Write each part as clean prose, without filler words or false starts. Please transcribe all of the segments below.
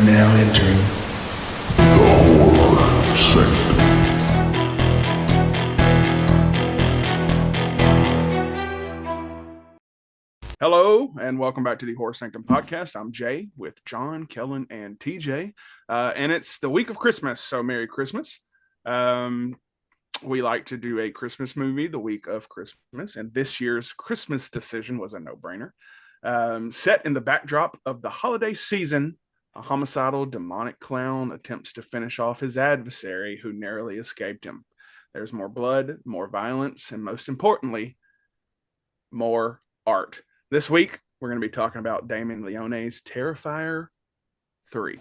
now entering the Horror Sanctum. Hello, and welcome back to the Horror Sanctum podcast. I'm Jay with John, Kellen, and TJ. And it's the week of Christmas, so Merry Christmas. We like to do a Christmas movie the week of Christmas, and this year's Christmas decision was a no-brainer. Set in the backdrop of the holiday season, a homicidal demonic clown attempts to finish off his adversary who narrowly escaped him. There's more blood, more violence, and most importantly, more art. This week, we're going to be talking about Damien Leone's Terrifier 3.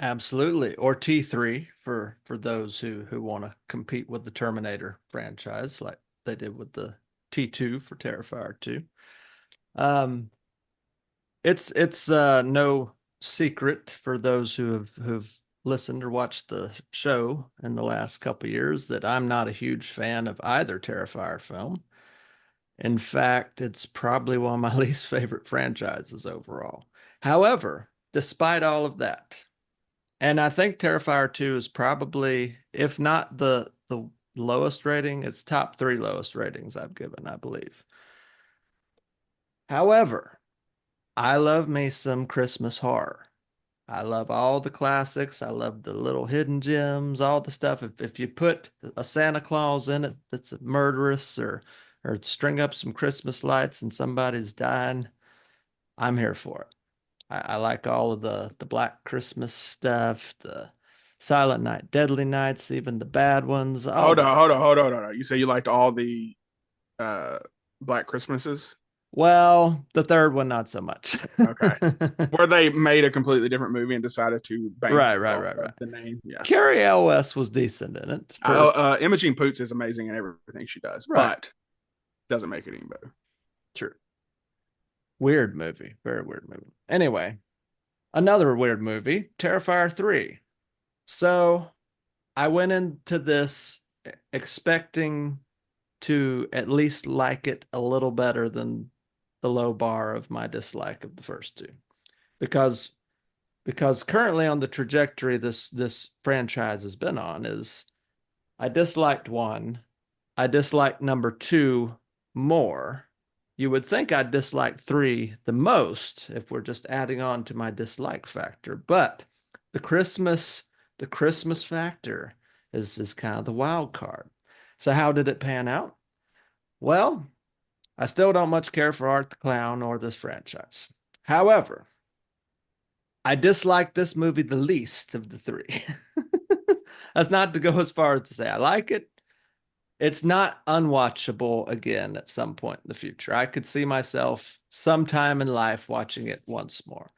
Absolutely. Or T3 for those who want to compete with the Terminator franchise like they did with the T2 for Terrifier 2. It's no secret for those who've listened or watched the show in the last couple of years that I'm not a huge fan of either Terrifier film. In fact, it's probably one of my least favorite franchises overall. However, despite all of that, and I think Terrifier 2 is probably, if not the lowest rating, it's top 3 lowest ratings I've given, I believe. However, I love me some Christmas horror. I love all the classics. I love the little hidden gems, all the stuff. If you put a Santa Claus in it that's murderous or string up some Christmas lights and somebody's dying, I'm here for it. I like all of the Black Christmas stuff, the Silent Night, Deadly Nights, even the bad ones. Hold on, hold on. You say you liked all the Black Christmases? Well, the third one, not so much. Okay. Where they made a completely different movie and decided to bank Right. the name. Yeah. Carrie Elwes was decent in it. Imogen Poots is amazing in everything she does, Right. but doesn't make it any better. True. Weird movie. Very weird movie. Anyway, another weird movie, Terrifier 3. So I went into this expecting to at least like it a little better than the low bar of my dislike of the first two. Because currently on the trajectory this franchise has been on is I disliked one, I disliked number 2 more. You would think I'd dislike 3 the most if we're just adding on to my dislike factor, but the Christmas factor is kind of the wild card. So how did it pan out? Well, I still don't much care for Art the Clown or this franchise. However, I dislike this movie the least of the 3. That's not to go as far as to say I like it. It's not unwatchable again at some point in the future. I could see myself sometime in life watching it once more.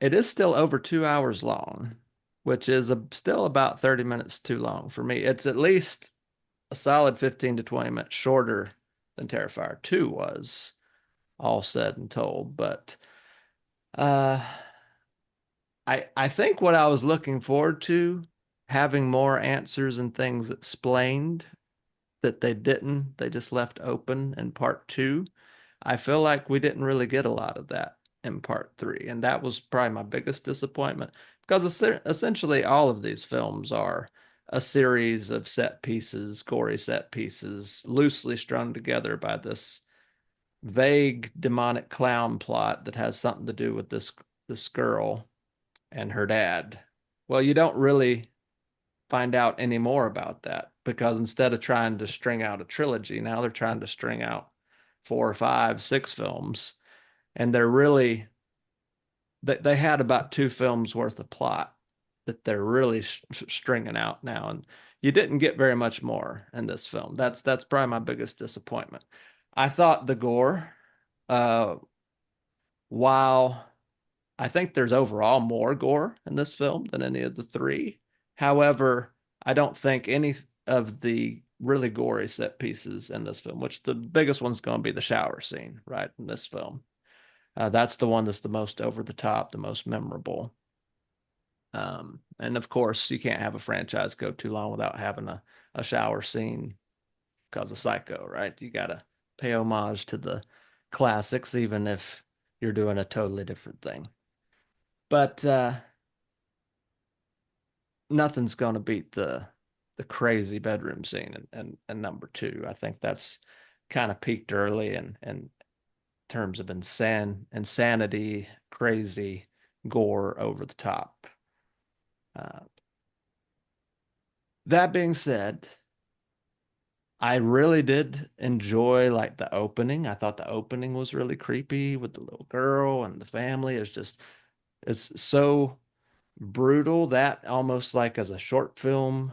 It is still over 2 hours long, which is still about 30 minutes too long for me. It's at least a solid 15 to 20 minutes shorter than Terrifier 2 was, all said and told. But I think what I was looking forward to, having more answers and things explained that they didn't, they just left open in part 2. I feel like we didn't really get a lot of that in part 3. And that was probably my biggest disappointment because essentially all of these films are a series of set pieces, gory set pieces, loosely strung together by this vague demonic clown plot that has something to do with this girl and her dad. Well, you don't really find out any more about that because instead of trying to string out a trilogy, now they're trying to string out 4 or 5, 6 films, and they're really they had about 2 films worth of plot that they're really stringing out now, and you didn't get very much more in this film. That's probably my biggest disappointment. I thought the gore, while I think there's overall more gore in this film than any of the 3. However, I don't think any of the really gory set pieces in this film, which the biggest one's going to be the shower scene, right, in this film. That's the one that's the most over the top, the most memorable. And of course, you can't have a franchise go too long without having a shower scene because of Psycho, right? You got to pay homage to the classics, even if you're doing a totally different thing. But nothing's going to beat the crazy bedroom scene and number two. I think that's kind of peaked early in terms of insanity, crazy, gore over the top. Uh, that being said, I really did enjoy like the opening. I thought the opening was really creepy with the little girl and the family. It's so brutal that almost like as a short film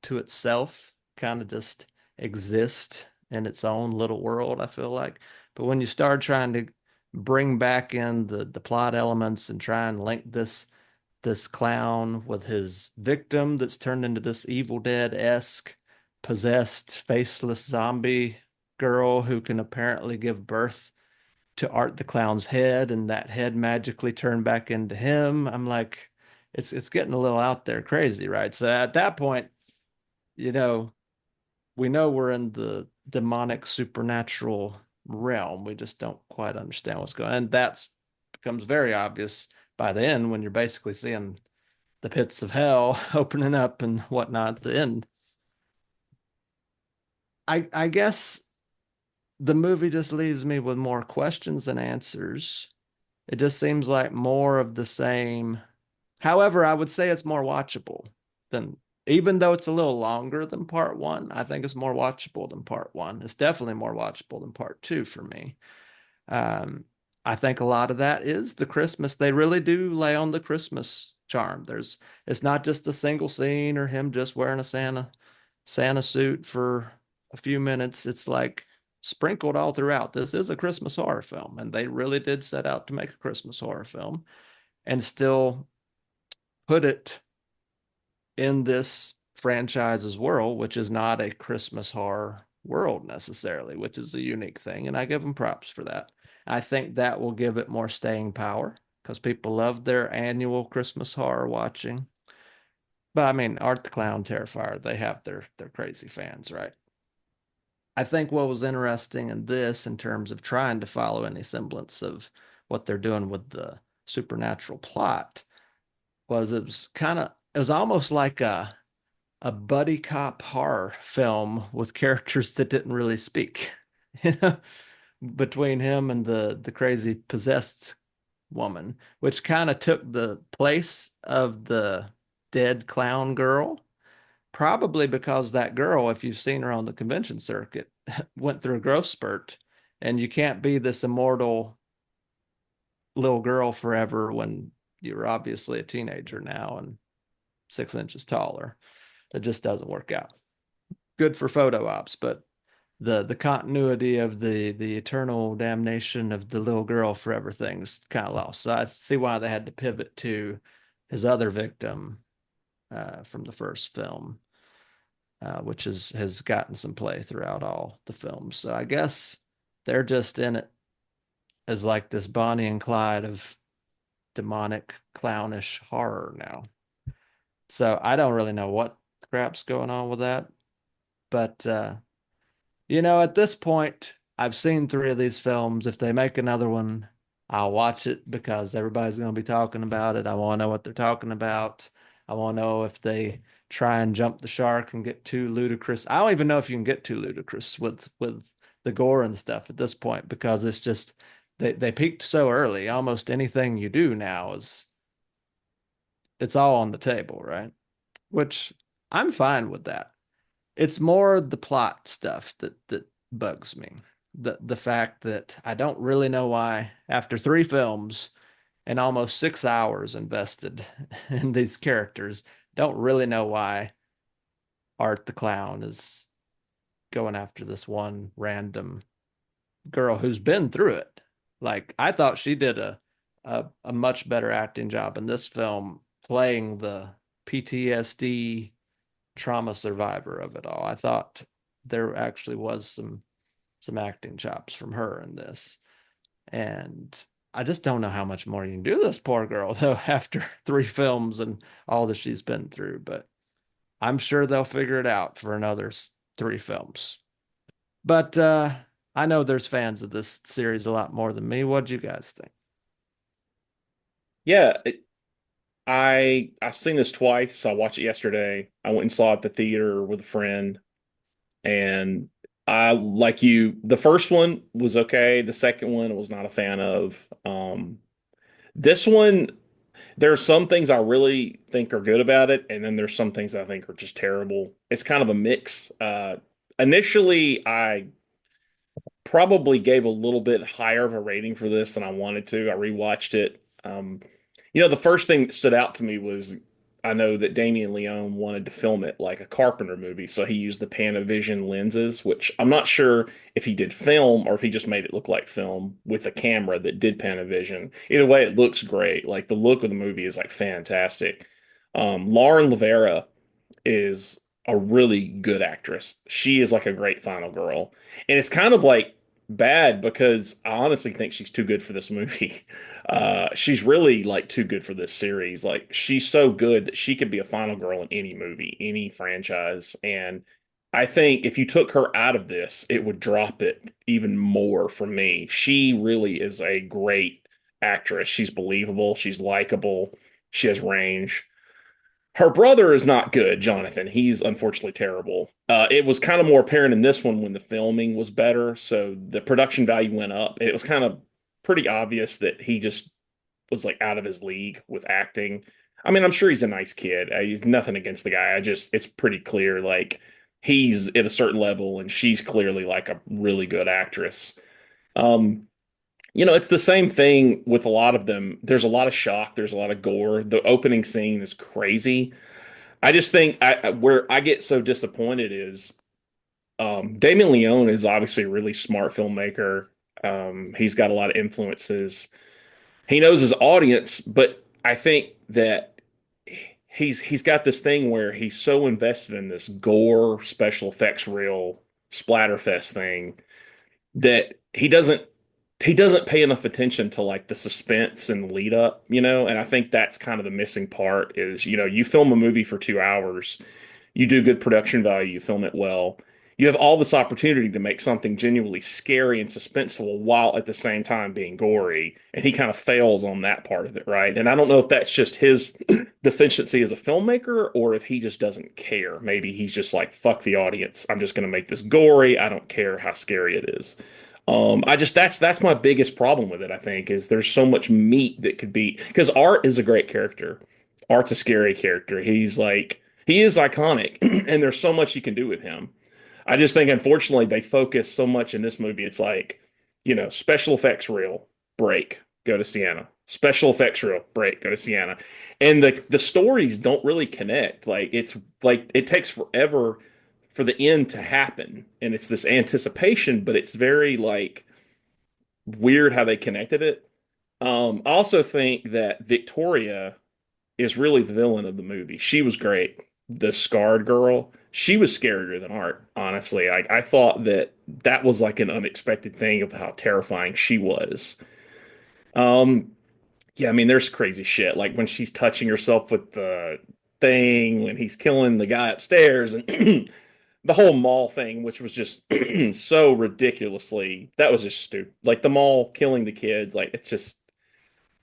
to itself kind of just exists in its own little world, I feel like. But when you start trying to bring back in the plot elements and try and link this clown with his victim that's turned into this Evil Dead-esque possessed faceless zombie girl who can apparently give birth to Art the Clown's head, and that head magically turned back into him. I'm like, it's getting a little out there crazy, right? So at that point, you know, we know we're in the demonic supernatural realm. We just don't quite understand what's going on. And that's becomes very obvious by the end when you're basically seeing the pits of hell opening up and whatnot at the end. I guess the movie just leaves me with more questions than answers. It just seems like more of the same. However, I would say it's more watchable than, even though it's a little longer than part one, I think it's more watchable than part one. It's definitely more watchable than part two for me. Um, I think a lot of that is the Christmas. They really do lay on the Christmas charm. It's not just a single scene or him just wearing a Santa suit for a few minutes. It's like sprinkled all throughout. This is a Christmas horror film, and they really did set out to make a Christmas horror film and still put it in this franchise's world, which is not a Christmas horror world necessarily, which is a unique thing. And I give them props for that. I think that will give it more staying power because people love their annual Christmas horror watching. But I mean, Art the Clown, Terrifier, they have their crazy fans, right? I think what was interesting in this, in terms of trying to follow any semblance of what they're doing with the supernatural plot, was it was almost like a buddy cop horror film with characters that didn't really speak, you know, between him and the crazy possessed woman, which kind of took the place of the dead clown girl. Probably because that girl, if you've seen her on the convention circuit, went through a growth spurt, and you can't be this immortal little girl forever when you're obviously a teenager now and 6 inches taller. It just doesn't work out. Good for photo ops, but the continuity of the eternal damnation of the little girl forever thing's kind of lost. So I see why they had to pivot to his other victim from the first film, which has gotten some play throughout all the films. So I guess they're just in it as like this Bonnie and Clyde of demonic clownish horror now. So I don't really know what crap's going on with that, but at this point, I've seen three of these films. If they make another one, I'll watch it because everybody's going to be talking about it. I want to know what they're talking about. I want to know if they try and jump the shark and get too ludicrous. I don't even know if you can get too ludicrous with the gore and stuff at this point because it's just they peaked so early. Almost anything you do now is it's all on the table, right? Which I'm fine with that. It's more the plot stuff that bugs me. The fact that I don't really know why, after three films and almost 6 hours invested in these characters, don't really know why Art the Clown is going after this one random girl who's been through it. Like I thought she did a much better acting job in this film playing the PTSD trauma survivor of it all. I thought there actually was some acting chops from her in this. And I just don't know how much more you can do this poor girl though after three films and all that she's been through, but I'm sure they'll figure it out for another three films. But I know there's fans of this series a lot more than me. What do you guys think? Yeah, I've seen this twice. I watched it yesterday. I went and saw it at the theater with a friend, and I like you. The first one was okay. The second one I was not a fan of. This one, there's some things I really think are good about it, and then there's some things I think are just terrible. It's kind of a mix. Initially, I probably gave a little bit higher of a rating for this than I wanted to. I rewatched it. The first thing that stood out to me was I know that Damien Leone wanted to film it like a Carpenter movie, so he used the Panavision lenses, which I'm not sure if he did film or if he just made it look like film with a camera that did Panavision. Either way, it looks great. Like the look of the movie is like fantastic. Lauren Lavera is a really good actress. She is like a great final girl. And it's kind of like bad because I honestly think she's too good for this movie. She's really like too good for this series. Like she's so good that she could be a final girl in any movie, any franchise. And I think if you took her out of this, it would drop it even more for me. She really is a great actress. She's believable, she's likable, she has range. Her brother is not good, Jonathan. He's unfortunately terrible. It was kind of more apparent in this one when the filming was better, so the production value went up. It was kind of pretty obvious that he just was like out of his league with acting. I mean, I'm sure he's a nice kid. He's nothing against the guy. It's pretty clear like he's at a certain level, and she's clearly like a really good actress. Um, it's the same thing with a lot of them. There's a lot of shock. There's a lot of gore. The opening scene is crazy. I just think where I get so disappointed is Damien Leone is obviously a really smart filmmaker. He's got a lot of influences. He knows his audience, but I think that he's got this thing where he's so invested in this gore special effects real splatterfest thing that he doesn't pay enough attention to like the suspense and the lead up, and I think that's kind of the missing part is, you film a movie for 2 hours, you do good production value, you film it well. You have all this opportunity to make something genuinely scary and suspenseful while at the same time being gory. And he kind of fails on that part of it, right? And I don't know if that's just his deficiency as a filmmaker or if he just doesn't care. Maybe he's just like, fuck the audience. I'm just going to make this gory. I don't care how scary it is. I just that's my biggest problem with it, I think, is there's so much meat that could be because Art is a great character. Art's a scary character. He is iconic, and there's so much you can do with him. I just think, unfortunately, they focus so much in this movie. It's like, special effects reel, break, go to Sienna. Special effects reel, break, go to Sienna. And the stories don't really connect. Like it's like it takes forever for the end to happen, and it's this anticipation, but it's very like weird how they connected it. I also think that Victoria is really the villain of the movie. She was great. The scarred girl, she was scarier than Art, honestly. I thought that was like an unexpected thing of how terrifying she was. Um, yeah, I mean, there's crazy shit. Like when she's touching herself with the thing, when he's killing the guy upstairs, and the whole mall thing, which was just so ridiculously, that was just stupid. Like the mall killing the kids, like it's just,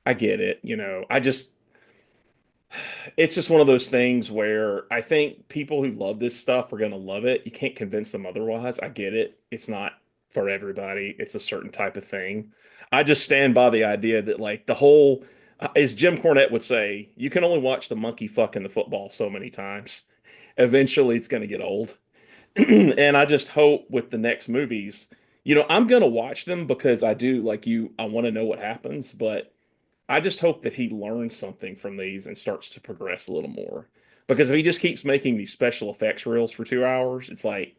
I get it, it's just one of those things where I think people who love this stuff are going to love it. You can't convince them otherwise. I get it. It's not for everybody. It's a certain type of thing. I just stand by the idea that like the whole, as Jim Cornette would say, you can only watch the monkey fucking the football so many times. Eventually, it's going to get old. And I just hope with the next movies, I'm going to watch them because I do like you, I want to know what happens, but I just hope that he learns something from these and starts to progress a little more. Because if he just keeps making these special effects reels for 2 hours, it's like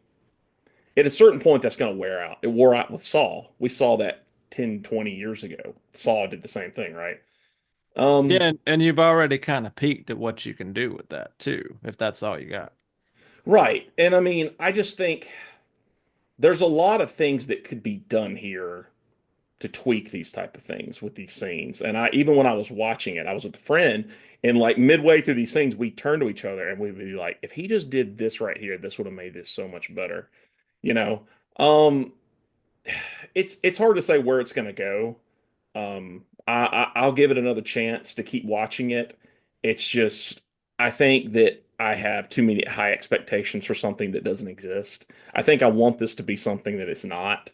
at a certain point that's going to wear out. It wore out with Saw. We saw that 10, 20 years ago. Saw did the same thing, right? Yeah, Um, and you've already kind of peeked at what you can do with that too, if that's all you got. right. And I mean, I just think there's a lot of things that could be done here to tweak these type of things with these scenes. And I even when I was watching it, I was with a friend, and like midway through these scenes, we turned to each other and we'd be like, if he just did this right here, this would have made this so much better. You know, um, it's hard to say where it's going to go. I'll give it another chance to keep watching it, It's just, I think that I have too many high expectations for something that doesn't exist. I think I want this to be something that it's not.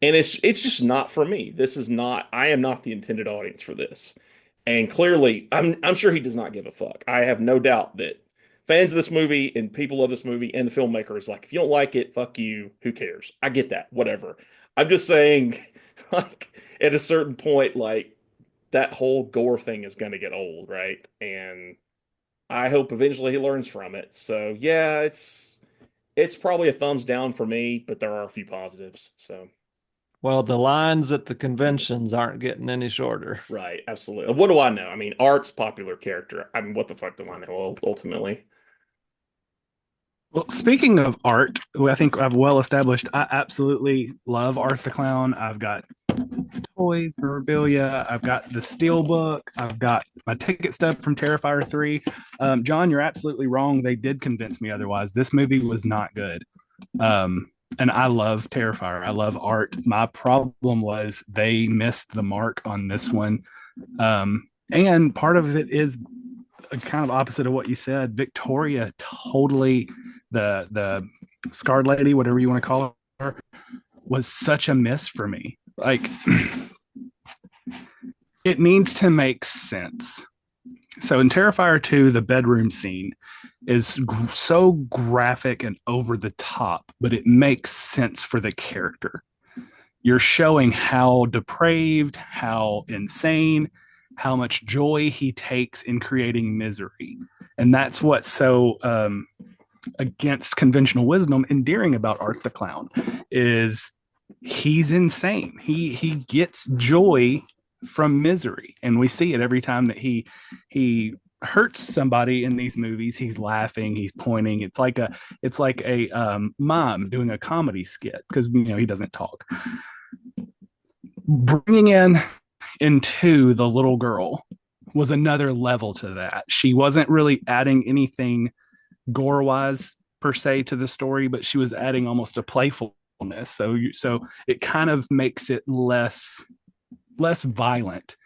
And it's just not for me. This is not, I am not the intended audience for this. And clearly, I'm sure he does not give a fuck. I have no doubt that fans of this movie and people of this movie and the filmmaker is like, if you don't like it, fuck you. Who cares? I get that. Whatever. I'm just saying, like, at a certain point, like, that whole gore thing is going to get old, right? And I hope eventually he learns from it. So yeah, it's probably a thumbs down for me, but there are a few positives. So Well, the lines at the conventions aren't getting any shorter. right, absolutely. What do I know? I mean, Art's popular character. I mean, what the fuck do I know? Ultimately, Well, speaking of art, who I think I've well established, I absolutely love Art the Clown. I've got toys, memorabilia. I've got the steel book. I've got my ticket stub from Terrifier 3. John, you're absolutely wrong. They did convince me otherwise. This movie was not good. And I love Terrifier. I love art. My problem was they missed the mark on this one. And part of it is kind of opposite of what you said. Victoria totally, the scarred lady, whatever you want to call her, was such a miss for me. Like, it needs to make sense. So in Terrifier 2, the bedroom scene is so graphic and over the top, but it makes sense for the character. You're showing how depraved, how insane, how much joy he takes in creating misery. And that's what's so against conventional wisdom endearing about Art the Clown is he's insane. He gets joy from misery, and we see it every time that he hurts somebody in these movies. He's laughing, he's pointing. It's like a mom doing a comedy skit because he doesn't talk. Bringing into the little girl was another level to that. She wasn't really adding anything gore wise per se to the story, but she was adding almost a playfulness. So it kind of makes it less violent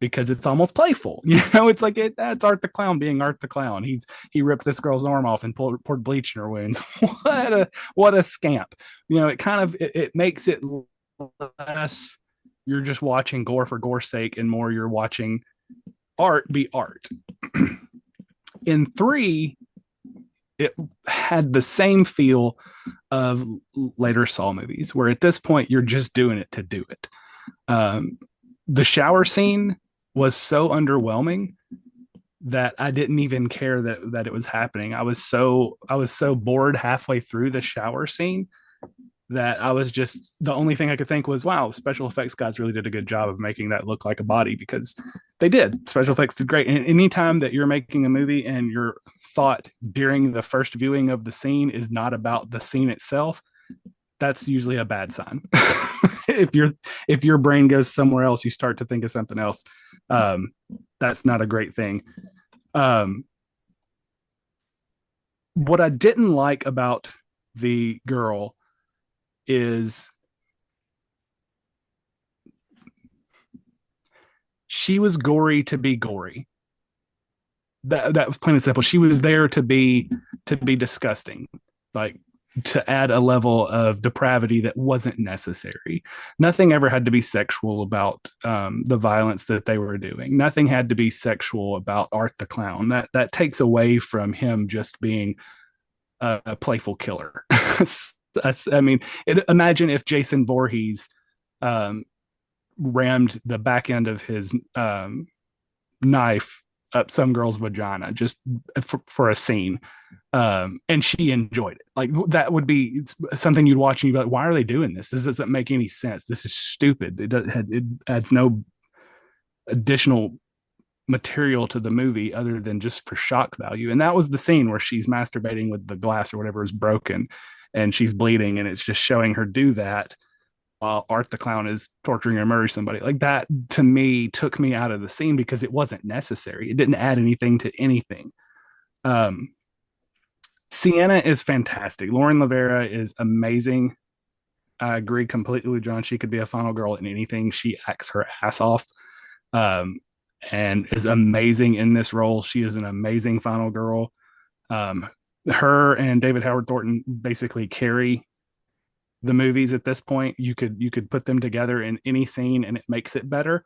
because it's almost playful. It's like that's Art the Clown being Art the Clown. He ripped this girl's arm off and poured bleach in her wounds. what a scamp. It makes it less you're just watching gore for gore's sake and more you're watching art be art. In 3, it had the same feel of later Saw movies, where at this point you're just doing it to do it. The shower scene was so underwhelming that I didn't even care that it was happening. I was so bored halfway through the shower scene that I was just, the only thing I could think was, wow, special effects guys really did a good job of making that look like a body, because they did. Special effects did great. And anytime that you're making a movie and your thought during the first viewing of the scene is not about the scene itself, that's usually a bad sign. If your brain goes somewhere else, you start to think of something else. That's not a great thing. What I didn't like about the girl is she was gory to be gory. That was plain and simple. She was there to be disgusting, like to add a level of depravity that wasn't necessary. Nothing ever had to be sexual about the violence that they were doing. Nothing had to be sexual about Art the Clown. That takes away from him just being a playful killer. Imagine if Jason Voorhees rammed the back end of his knife up some girl's vagina just for a scene, and she enjoyed it. Like, that would be something you'd watch and you'd be like, why are they doing this? This doesn't make any sense. This is stupid. It adds no additional material to the movie other than just for shock value. And that was the scene where she's masturbating with the glass or whatever is broken and she's bleeding, and it's just showing her do that while Art the Clown is torturing or murdering somebody. Like, that to me took me out of the scene because it wasn't necessary. It didn't add anything to anything. Sienna is fantastic. Lauren Lavera is amazing. I agree completely with John. She could be a final girl in anything. She acts her ass off. and is amazing in this role. She is an amazing final girl. Um, her and David Howard Thornton basically carry the movies at this point. You could put them together in any scene and it makes it better.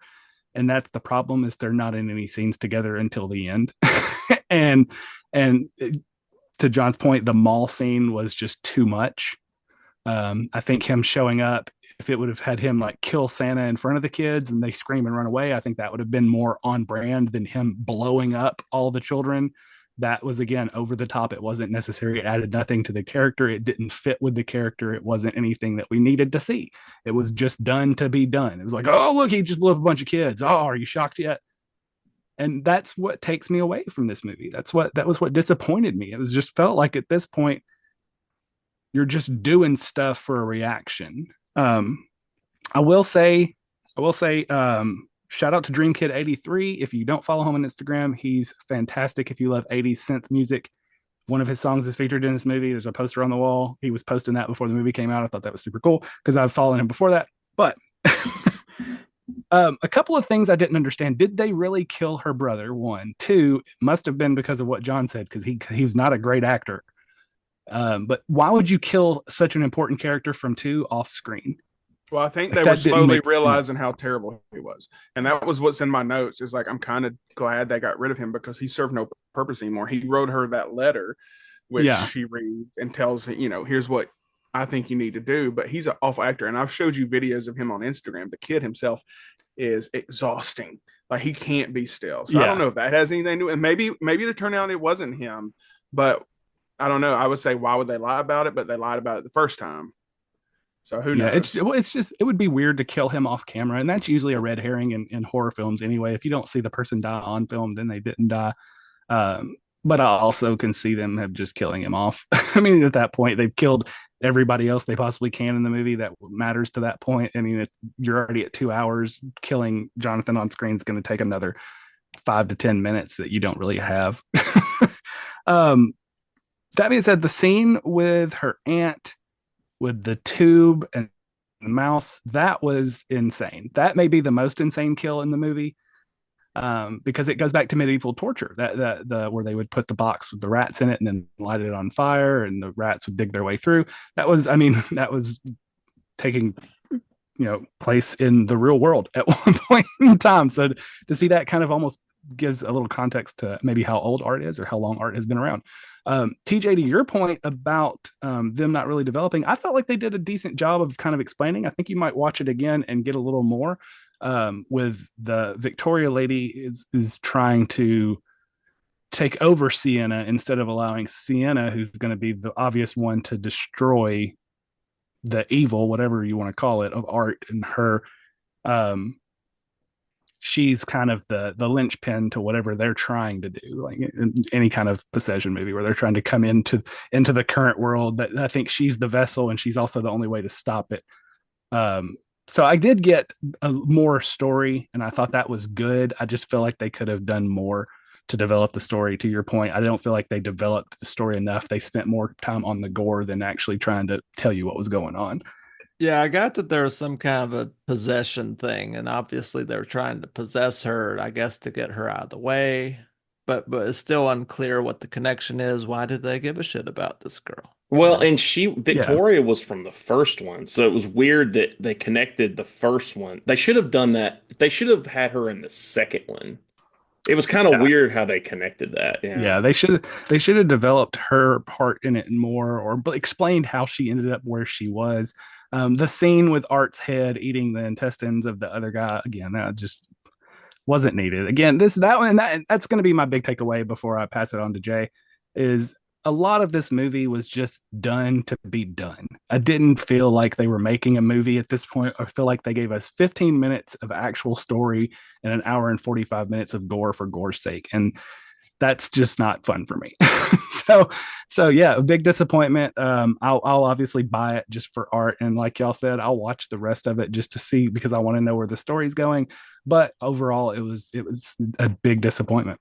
And that's the problem, is they're not in any scenes together until the end. and and to John's point, the mall scene was just too much. I think him showing up, if it would have had him like kill Santa in front of the kids and they scream and run away, I think that would have been more on brand than him blowing up all the children. That was, again, over the top. It wasn't necessary. It added nothing to the character. It didn't fit with the character. It wasn't anything that we needed to see. It was just done to be done. It was like, oh, look, he just blew up a bunch of kids. Oh, are you shocked yet? And that's what takes me away from this movie. That was what disappointed me. It was just felt like at this point, you're just doing stuff for a reaction. I will say, shout out to Dream Kid 83. If you don't follow him on Instagram, he's fantastic. If you love 80s synth music, one of his songs is featured in this movie. There's a poster on the wall. He was posting that before the movie came out. I thought that was super cool because I've followed him before that. But a couple of things I didn't understand. Did they really kill her brother? One. Two, it must have been because of what John said, because he was not a great actor. But why would you kill such an important character from two off screen? Well, I think Like, they were that didn't slowly make realizing sense. how terrible he was. And that was what's in my notes, is like, I'm kind of glad they got rid of him because he served no purpose anymore. He wrote her that letter, which Yeah. she reads and tells, here's what I think you need to do. But he's an awful actor. And I've showed you videos of him on Instagram. The kid himself is exhausting. Like, he can't be still. So I don't Yeah. know if that has anything to do. And maybe to turn out it wasn't him, but I don't know. I would say, why would they lie about it? But they lied about it the first time. So who Yeah, knows? it's just, it would be weird to kill him off camera, and that's usually a red herring in horror films anyway. If you don't see the person die on film, then they didn't die. But I also can see them have just killing him off. I mean, at that point, they've killed everybody else they possibly can in the movie that matters to that point. I mean, if you're already at 2 hours, killing Jonathan on screen is going to take another 5 to 10 minutes that you don't really have. um, that being said, the scene with her aunt with the tube and the mouse, that was insane. That may be the most insane kill in the movie, because it goes back to medieval torture, that where they would put the box with the rats in it and then light it on fire and the rats would dig their way through. That was taking place in the real world at one point in time. So to see that kind of almost gives a little context to maybe how old art is or how long art has been around. TJ, to your point about them not really developing, I felt like they did a decent job of kind of explaining. I think you might watch it again and get a little more. With the Victoria lady is trying to take over Sienna instead of allowing Sienna, who's going to be the obvious one to destroy the evil, whatever you want to call it, of art, and her. She's kind of the linchpin to whatever they're trying to do, like in any kind of possession movie where they're trying to come into the current world. That I think she's the vessel, and she's also the only way to stop it. So I did get a more story, and I thought that was good. I just feel like they could have done more to develop the story. To your point, I don't feel like they developed the story enough. They spent more time on the gore than actually trying to tell you what was going on. Yeah, I got that there was some kind of a possession thing, and obviously they're trying to possess her, I guess, to get her out of the way. But it's still unclear what the connection is. Why did they give a shit about this girl? Well, Yeah. and Victoria was from the first one, so it was weird that they connected the first one. They should have done that. They should have had her in the second one. It was kind of Yeah. weird how they connected that. Yeah. Yeah, they should have developed her part in it more, or explained how she ended up where she was. The scene with Art's head eating the intestines of the other guy, again, that just wasn't needed. Again, that's going to be my big takeaway before I pass it on to Jay. Is a lot of this movie was just done to be done. I didn't feel like they were making a movie at this point. I feel like they gave us 15 minutes of actual story and an hour and 45 minutes of gore for gore's sake, and that's just not fun for me. so yeah, a big disappointment. I'll obviously buy it just for art, and like y'all said, I'll watch the rest of it just to see, because I want to know where the story's going. But overall, it was a big disappointment.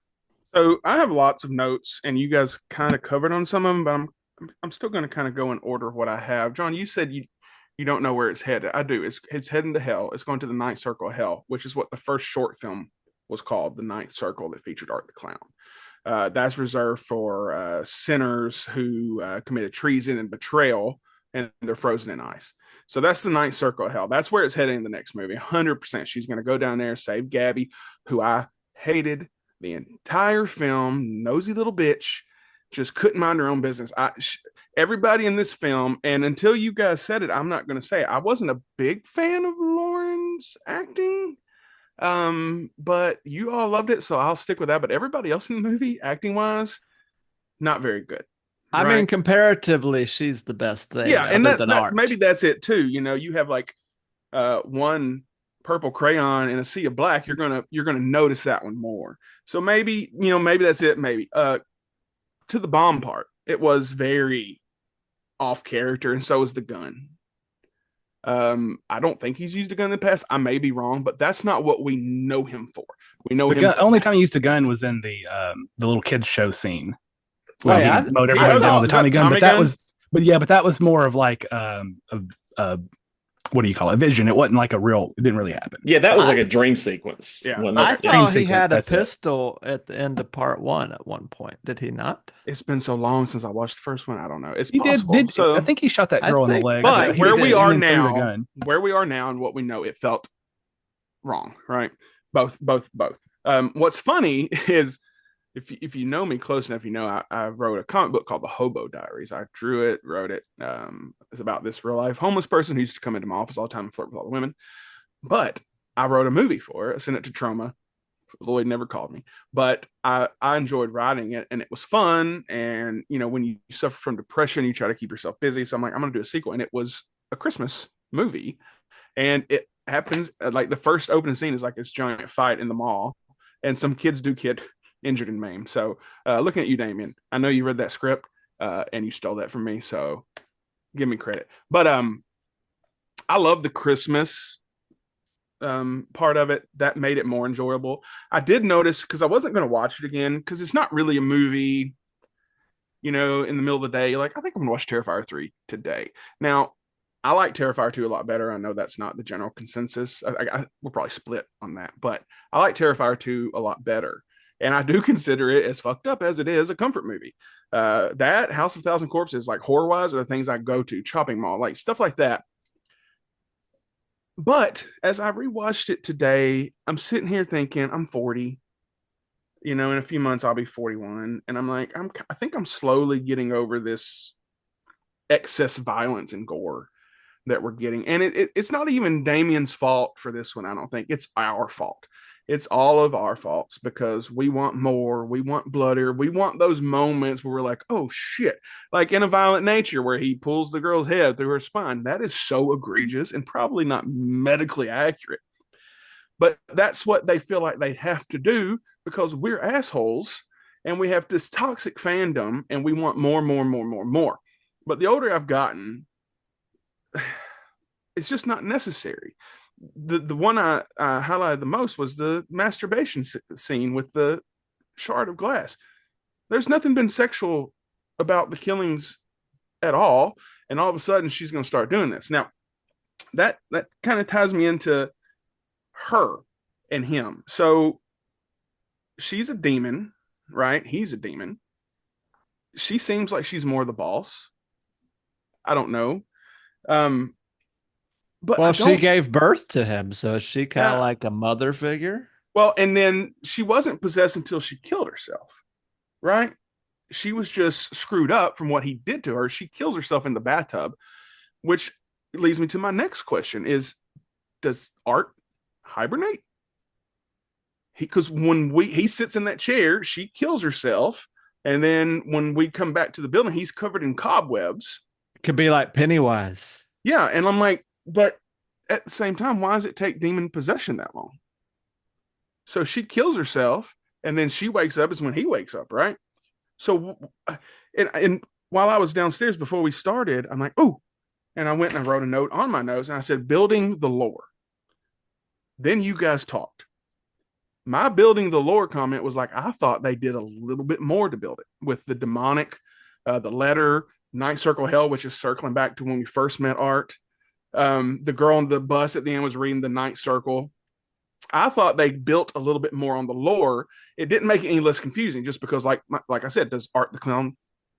So I have lots of notes, and you guys kind of covered on some of them, but I'm still going to kind of go in order of what I have. John, you said you don't know where it's headed. I do. It's heading to hell. It's going to the ninth circle of hell, which is what the first short film was called The Ninth Circle, that featured Art the Clown. That's reserved for sinners who committed treason and betrayal, and they're frozen in ice. So that's the Ninth Circle of Hell. That's where it's heading in the next movie. 100%. She's going to go down there, save Gabby, who I hated the entire film. Nosy little bitch. Just couldn't mind her own business. Everybody in this film, and until you guys said it, I'm not going to say it. I wasn't a big fan of Lauren's acting. But you all loved it, so I'll stick with that. But everybody else in the movie, acting wise, not very good. I mean, comparatively, she's the best thing. Yeah, and that maybe that's it too. You know, you have like one purple crayon and a sea of black. You're gonna notice that one more. So maybe that's it. Maybe to the bomb part, it was very off character, and so is the gun. I don't think he's used a gun in the past. I may be wrong, but that's not what we know him for. We know him. Only time he used a gun was in the little kids show scene. Oh, yeah. He mowed everybody down with a Tommy gun, but that was more of like what do you call it? Vision. It wasn't like it didn't really happen. Yeah, that was like a dream sequence. Yeah. I thought he had a pistol at the end of part 1 at one point. Did he not? It's been so long since I watched the first one. I don't know. It's he possible. did. So I think he shot that girl in the leg. But where we are now and what we know, it felt wrong, right? Both. What's funny is if you know me close enough, you know I wrote a comic book called The Hobo Diaries. I drew it, wrote it. It's about this real life homeless person who used to come into my office all the time and flirt with all the women. But I wrote a movie for it. I sent it to Trauma. Lloyd never called me, but I enjoyed writing it, and it was fun. And you know, when you suffer from depression, you try to keep yourself busy. So I'm like, I'm going to do a sequel, and it was a Christmas movie, and it happens like the first opening scene is like this giant fight in the mall, and some kids do get injured and maimed. So looking at you, Damien, I know you read that script and you stole that from me, so give me credit. But I love the Christmas part of it. That made it more enjoyable. I did notice, because I wasn't going to watch it again, because it's not really a movie, you know, in the middle of the day. Like, I think I'm going to watch Terrifier 3 today. Now, I like Terrifier 2 a lot better. I know that's not the general consensus. We'll probably split on that, but I like Terrifier 2 a lot better. And I do consider it, as fucked up as it is, a comfort movie. That, House of Thousand Corpses, like horror-wise, are the things I go to. Chopping Mall, like stuff like that. But as I rewatched it today, I'm sitting here thinking, I'm 40. You know, in a few months I'll be 41, and I'm like, I think I'm slowly getting over this excess violence and gore that we're getting. And it's not even Damien's fault for this one. I don't think it's our fault. It's all of our faults, because we want more. We want bloodier. We want those moments where we're like, oh shit, like in A Violent Nature, where he pulls the girl's head through her spine. That is so egregious and probably not medically accurate, but that's what they feel like they have to do, because we're assholes and we have this toxic fandom and we want more. But the older I've gotten, it's just not necessary. The one I highlighted the most was the masturbation scene with the shard of glass. There's nothing been sexual about the killings at all, and all of a sudden she's going to start doing this. Now, that kind of ties me into her and him. So she's a demon, right? He's a demon. She seems like she's more the boss. I don't know. But she gave birth to him, so is she kind of like a mother figure? Well, and then she wasn't possessed until she killed herself, right? She was just screwed up from what he did to her. She kills herself in the bathtub, which leads me to my next question is, does Art hibernate? Because when he sits in that chair, she kills herself. And then when we come back to the building, he's covered in cobwebs. Could be like Pennywise. Yeah. And I'm like, but at the same time, why does it take demon possession that long? So she kills herself, and then she wakes up is when he wakes up, right? So, and while I was downstairs before we started, I'm like, oh, and I went and I wrote a note on my notes, and I said, building the lore. Then you guys talked. My building the lore comment was like, I thought they did a little bit more to build it with the demonic, the letter, Ninth Circle Hell, which is circling back to when we first met Art. The girl on the bus at the end was reading the Ninth Circle. I thought they built a little bit more on the lore. It didn't make it any less confusing, just because, like I said, does Art the Clown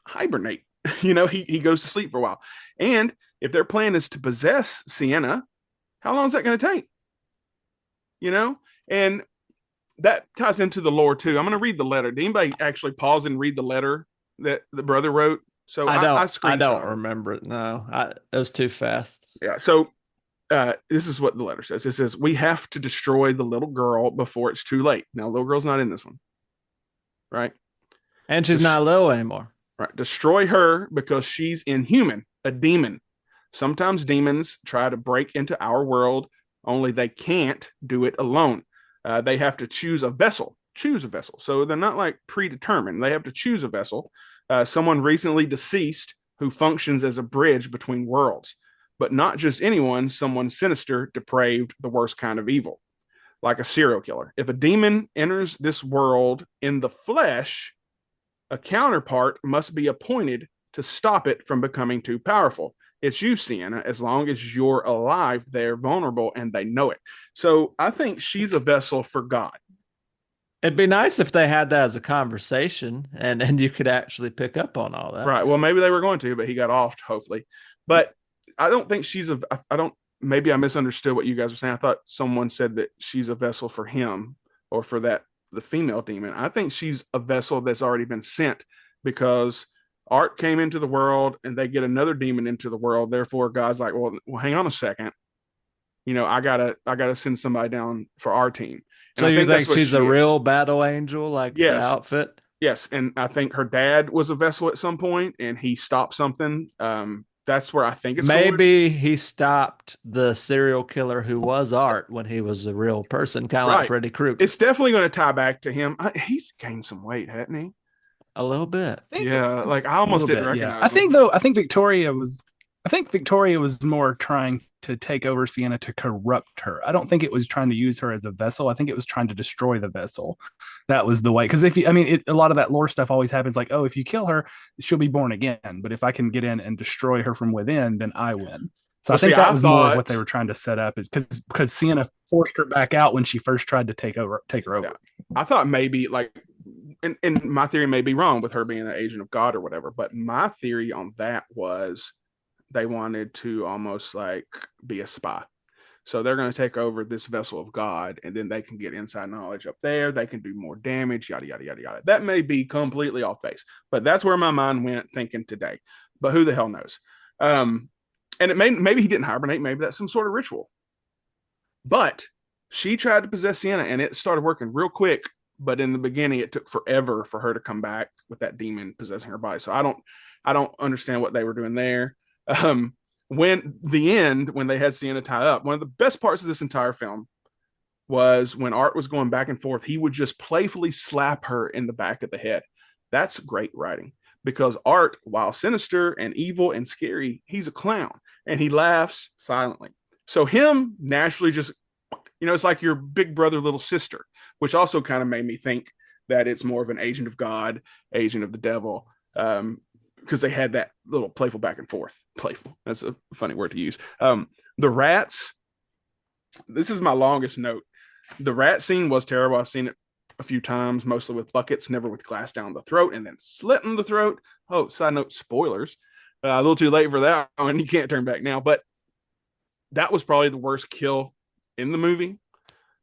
hibernate? He goes to sleep for a while. And if their plan is to possess Sienna, how long is that going to take? And that ties into the lore too. I'm going to read the letter. Did anybody actually pause and read the letter that the brother wrote? So I don't remember it. No, it was too fast. Yeah. So this is what the letter says. It says, we have to destroy the little girl before it's too late. Now, little girl's not in this one. Right. And she's not little anymore. Right. Destroy her because she's inhuman, a demon. Sometimes demons try to break into our world, only they can't do it alone. They have to choose a vessel. So they're not like predetermined. They have to choose a vessel. Someone recently deceased who functions as a bridge between worlds. But not just anyone, someone sinister, depraved, the worst kind of evil, like a serial killer. If a demon enters this world in the flesh, a counterpart must be appointed to stop it from becoming too powerful. It's you, Sienna. As long as you're alive, they're vulnerable and they know it. So I think she's a vessel for God. It'd be nice if they had that as a conversation and you could actually pick up on all that. Right. Well, maybe they were going to, but he got off, hopefully. But I don't think maybe I misunderstood what you guys were saying. I thought someone said that she's a vessel for him or for the female demon. I think she's a vessel that's already been sent because Art came into the world and they get another demon into the world. Therefore, God's like, well, hang on a second. I gotta send somebody down for our team. And so you think she's a real battle angel, like the outfit? Yes. And I think her dad was a vessel at some point and he stopped something. That's where I think it's maybe he stopped the serial killer who was Art when he was a real person, kind of like Freddy Krueger. It's definitely going to tie back to him. He's gained some weight, hasn't he? A little bit. Yeah, like I almost didn't recognize him. I think Victoria was more trying to take over Sienna to corrupt her. I don't think it was trying to use her as a vessel. I think it was trying to destroy the vessel. That was the way. Because a lot of that lore stuff always happens like, oh, if you kill her, she'll be born again. But if I can get in and destroy her from within, then I win. So I think that was more of what they were trying to set up, is because Sienna forced her back out when she first tried to take her over. Yeah. I thought maybe and my theory may be wrong with her being an agent of God or whatever, but my theory on that was they wanted to almost like be a spy. So they're going to take over this vessel of God, and then they can get inside knowledge up there. They can do more damage, yada, yada, yada, yada. That may be completely off base, but that's where my mind went thinking today. But who the hell knows? And maybe he didn't hibernate. Maybe that's some sort of ritual. But she tried to possess Sienna, and it started working real quick. But in the beginning, it took forever for her to come back with that demon possessing her body. So I don't understand what they were doing there. When they had Sienna tie up, one of the best parts of this entire film was when Art was going back and forth, he would just playfully slap her in the back of the head. That's great writing, because Art, while sinister and evil and scary, he's a clown and he laughs silently. So him naturally just, it's like your big brother, little sister, which also kind of made me think that it's more of an agent of God, agent of the devil, because they had that little playful back and forth. Playful. That's a funny word to use. The rats, this is my longest note. The rat scene was terrible. I've seen it a few times, mostly with buckets, never with glass down the throat and then slitting the throat. Oh, side note, spoilers. A little too late for that one. You can't turn back now. But that was probably the worst kill in the movie.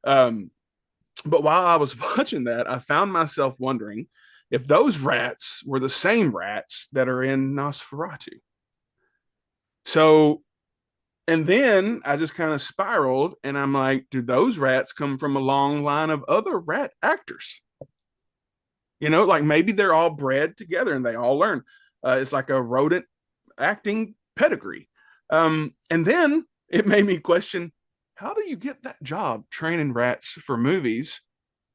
But while I was watching that, I found myself wondering if those rats were the same rats that are in Nosferatu. So, and then I just kind of spiraled, and I'm like, do those rats come from a long line of other rat actors? Like maybe they're all bred together and they all learn. It's like a rodent acting pedigree. And then it made me question, how do you get that job training rats for movies?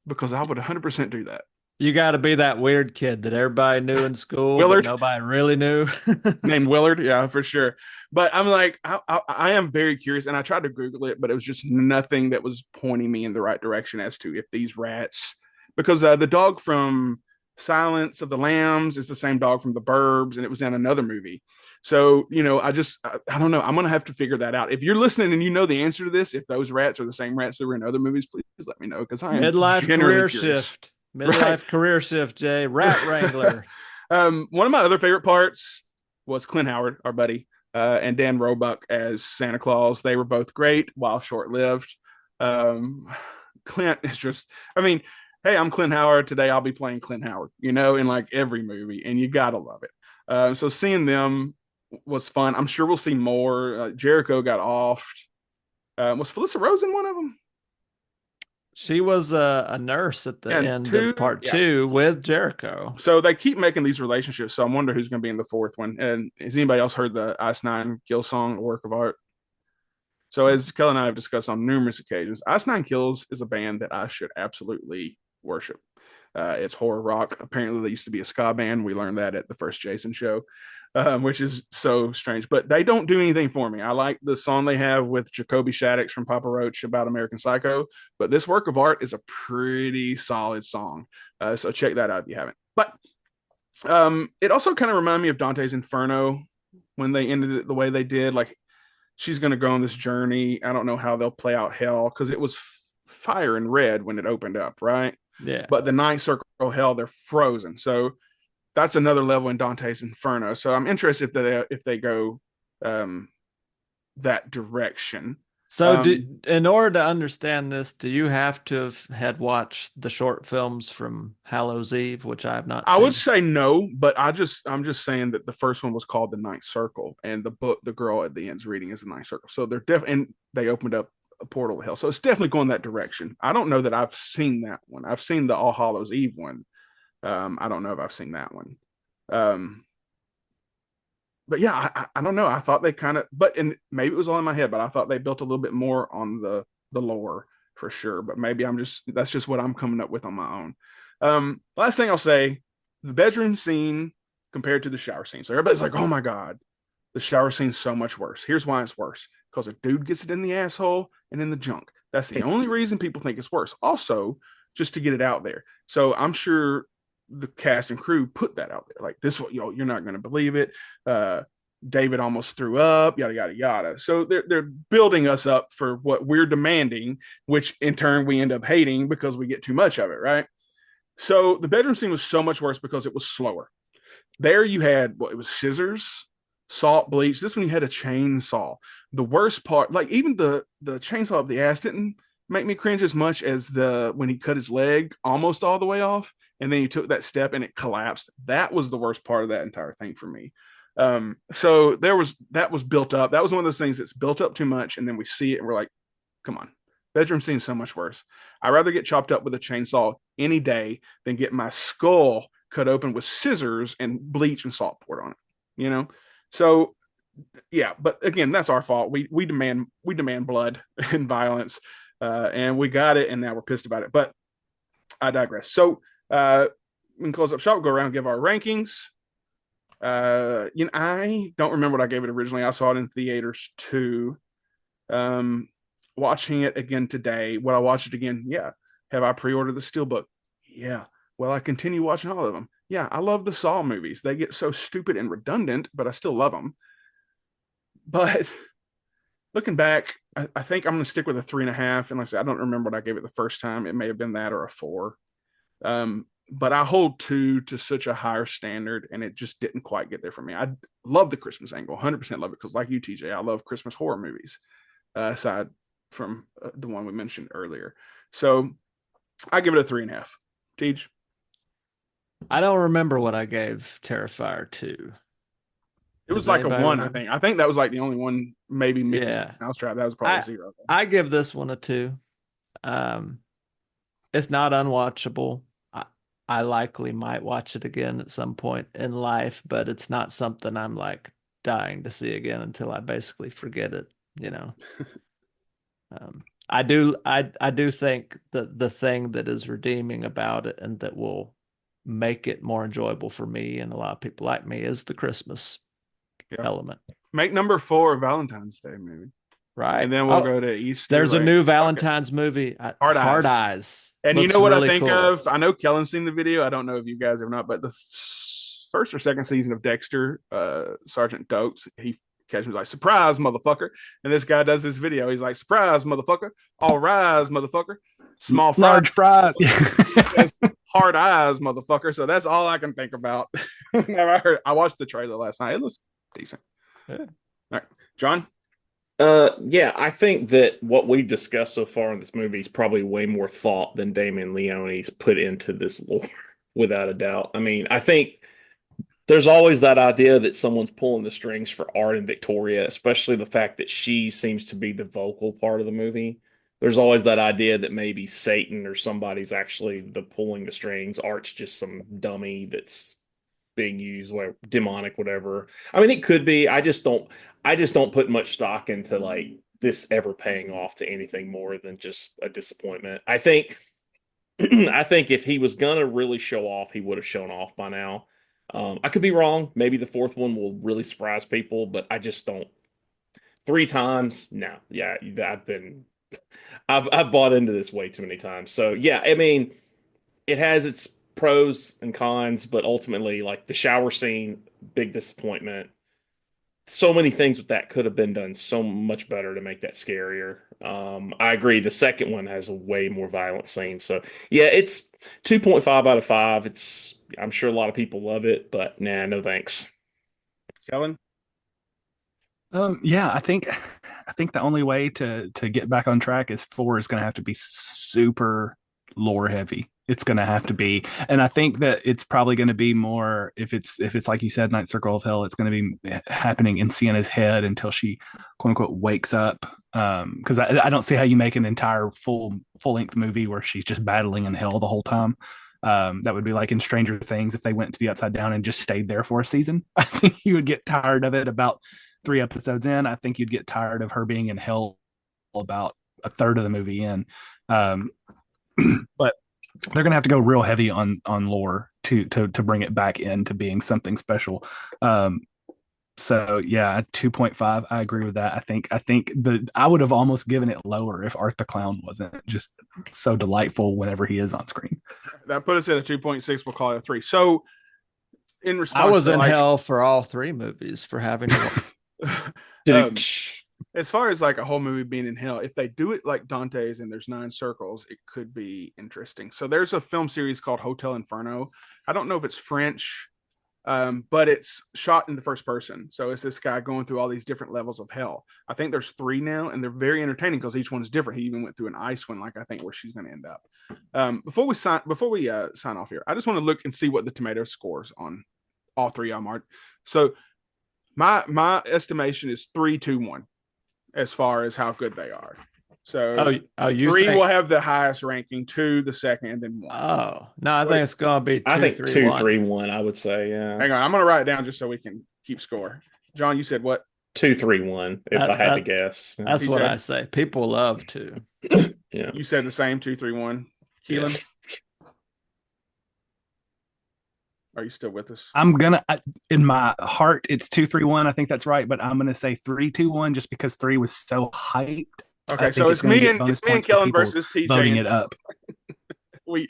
Because I would 100% do that. You got to be that weird kid that everybody knew in school, Willard. But nobody really knew. Named Willard, yeah, for sure. But I'm like, I am very curious, and I tried to Google it, but it was just nothing that was pointing me in the right direction as to if these rats, because the dog from Silence of the Lambs is the same dog from The Burbs, and it was in another movie. So, I don't know. I'm going to have to figure that out. If you're listening and you know the answer to this, if those rats are the same rats that were in other movies, please let me know, because I am Midlife genuinely career curious. shift. Midlife career shift, Jay. Rat Wrangler. One of my other favorite parts was Clint Howard, our buddy, and Dan Roebuck as Santa Claus. They were both great while short-lived. Clint is just, hey, I'm Clint Howard. Today I'll be playing Clint Howard, in like every movie, and you gotta love it. So seeing them was fun. I'm sure we'll see more. Jericho got offed. Was Felissa Rose in one of them? She was a nurse at the end of part 2 with Jericho. So they keep making these relationships. So I wonder who's going to be in the fourth one. And has anybody else heard the Ice Nine Kill song, A Work of Art? So as Kelly and I have discussed on numerous occasions, Ice Nine Kills is a band that I should absolutely worship. It's horror rock. Apparently, they used to be a ska band. We learned that at the first Jason show, which is so strange. But they don't do anything for me. I like the song they have with Jacoby Shaddix from Papa Roach about American Psycho. But this Work of Art is a pretty solid song. So check that out if you haven't. But it also kind of reminded me of Dante's Inferno when they ended it the way they did. Like, she's going to go on this journey. I don't know how they'll play out hell, because it was fire and red when it opened up, right? Yeah. But the ninth circle hell, they're frozen. So that's another level in Dante's Inferno. So I'm interested if they go that direction. So in order to understand this, do you have to have had watched the short films from Hallows Eve, which I have not seen? I would say no, but I'm just saying that the first one was called The Ninth Circle, and the book the girl at the end's reading is The Ninth Circle. So they're and they opened up a portal to hell. So it's definitely going that direction. I don't know that I've seen that one. I've seen the All Hallows Eve one. I don't know if I've seen that one. But yeah, I don't know. I thought they kind of, and maybe it was all in my head, but I thought they built a little bit more on the lore for sure. But maybe that's just what I'm coming up with on my own. Last thing I'll say, the bedroom scene compared to the shower scene. So everybody's like, oh my God, the shower scene's so much worse. Here's why it's worse. Because a dude gets it in the asshole and in the junk. That's the only reason people think it's worse. Also, just to get it out there. So I'm sure the cast and crew put that out there. Like, this, you're not going to believe it. David almost threw up, yada, yada, yada. So they're building us up for what we're demanding, which in turn we end up hating because we get too much of it, right? So the bedroom scene was so much worse because it was slower. There you had, it was scissors, salt, bleach. This one you had a chainsaw. The worst part, like even the chainsaw up the ass didn't make me cringe as much as when he cut his leg almost all the way off, and then he took that step and it collapsed. That was the worst part of that entire thing for me. So that was built up. That was one of those things that's built up too much, and then we see it and we're like, come on. Bedroom scene's so much worse. I'd rather get chopped up with a chainsaw any day than get my skull cut open with scissors and bleach and salt poured on it. So yeah, but again, that's our fault. We demand blood and violence, and we got it, and now we're pissed about it. But I digress. So we can close up shop, go around, give our rankings. I don't remember what I gave it originally. I saw it in theaters too. Watching it again today. Would I watch it again? Yeah. Have I pre-ordered the Steelbook? Yeah. Will I continue watching all of them? Yeah. I love the Saw movies. They get so stupid and redundant, but I still love them. But looking back, I think I'm going to stick with a 3.5. And like I said, I don't remember what I gave it the first time. It may have been that or a 4. But I hold 2 to such a higher standard, and it just didn't quite get there for me. I love the Christmas angle, 100% love it, because like you, TJ, I love Christmas horror movies, aside from the one we mentioned earlier. So I give it a 3.5. Teach. I don't remember what I gave Terrifier 2. It was like a 1, remember? I think that was like the only one, maybe Mousetrap. That was probably 0. I give this one a 2. It's not unwatchable. I likely might watch it again at some point in life, but it's not something I'm like dying to see again until I basically forget it, I do think that the thing that is redeeming about it and that will make it more enjoyable for me and a lot of people like me is the Christmas element. Make number 4 Valentine's Day movie. Right. And then we'll Oh, go to Easter. there's a egg. new Okay. Valentine's movie, Hard Hard Eyes. Eyes. And you Looks know what really I think cool. of? I know Kellen's seen the video. I don't know if you guys have not, but the first or second season of Dexter, Sergeant Dokes, he catches me like, surprise, motherfucker. And this guy does this video. He's like, surprise, motherfucker. All rise, motherfucker. Small fries. Large fries. Says, hard eyes, motherfucker. So that's all I can think about. I watched the trailer last night. It looks decent. Yeah. All right. John? Yeah, I think that what we've discussed so far in this movie is probably way more thought than Damon Leone's put into this lore, without a doubt. I mean, I think there's always that idea that someone's pulling the strings for Art and Victoria, especially the fact that she seems to be the vocal part of the movie. There's always that idea that maybe Satan or somebody's actually the pulling the strings. Art's just some dummy that's being used, like demonic, whatever. I mean, it could be. I just don't put much stock into like this ever paying off to anything more than just a disappointment. I think if he was gonna really show off, he would have shown off by now. I could be wrong. Maybe the fourth one will really surprise people, but I just don't. 3 times, no. Yeah, I've bought into this way too many times. So yeah, I mean, it has its pros and cons, but ultimately, like the shower scene, big disappointment. So many things with that could have been done so much better to make that scarier. I agree. The second one has a way more violent scene. So yeah, it's 2.5 out of 5. I'm sure a lot of people love it, but nah, no thanks. Kellen? Yeah, I think the only way to get back on track is 4 is going to have to be super lore heavy. It's going to have to be, and I think that it's probably going to be more if it's like you said, Night Circle of Hell. It's going to be happening in Sienna's head until she quote unquote wakes up. Because I don't see how you make an entire full length movie where she's just battling in hell the whole time. That would be like in Stranger Things if they went to the Upside Down and just stayed there for a season. I think you would get tired of it about 3 episodes in. I think you'd get tired of her being in hell about a third of the movie in. But they're gonna have to go real heavy on lore to bring it back into being something special. So yeah, 2.5. I agree with that. I think I would have almost given it lower if Art the Clown wasn't just so delightful whenever he is on screen. That put us at a 2.6. We'll call it a 3. So in response, I was to in like, hell for all 3 movies for having as far as like a whole movie being in hell, if they do it like Dante's and there's 9 circles, it could be interesting. So there's a film series called Hotel Inferno. I don't know if it's French, but it's shot in the first person. So it's this guy going through all these different levels of hell. I think there's 3 now, and they're very entertaining because each one's different. He even went through an ice one, like I think where she's going to end up. Before we sign off here, I just want to look and see what the tomato scores on all 3 of them are. So my estimation is 3-2-1 as far as how good they are. So you 3 think... will have the highest ranking, 2 the second, and then 1. Oh no, I think it's gonna be 2, I think 3, 2, 1. 3, 1. I would say, yeah. Hang on, I'm gonna write it down just so we can keep score. John, you said what? 2, 3, 1. If I had to guess, that's TJ? what I say. People love to. Yeah, You said the same, 2, 3, 1. Keelan, yes. Are you still with us? I'm gonna in my heart it's 2-3-1. I think that's right, but I'm gonna say 3-2-1 just because 3 was so hyped. Okay, so it's me and Kellen versus TJ voting it up. Me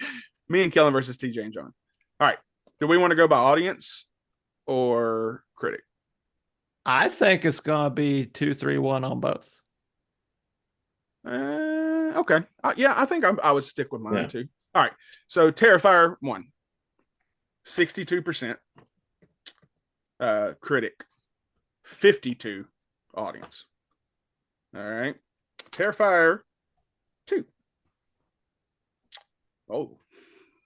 and Kellen versus TJ and John. All right. Do we want to go by audience or critic? I think it's gonna be 2, 3, 1 on both. Okay. Yeah, I think I would stick with mine too. All right. So Terrifier 1. 62% critic, 52 audience. All right. Terrifier 2. Oh,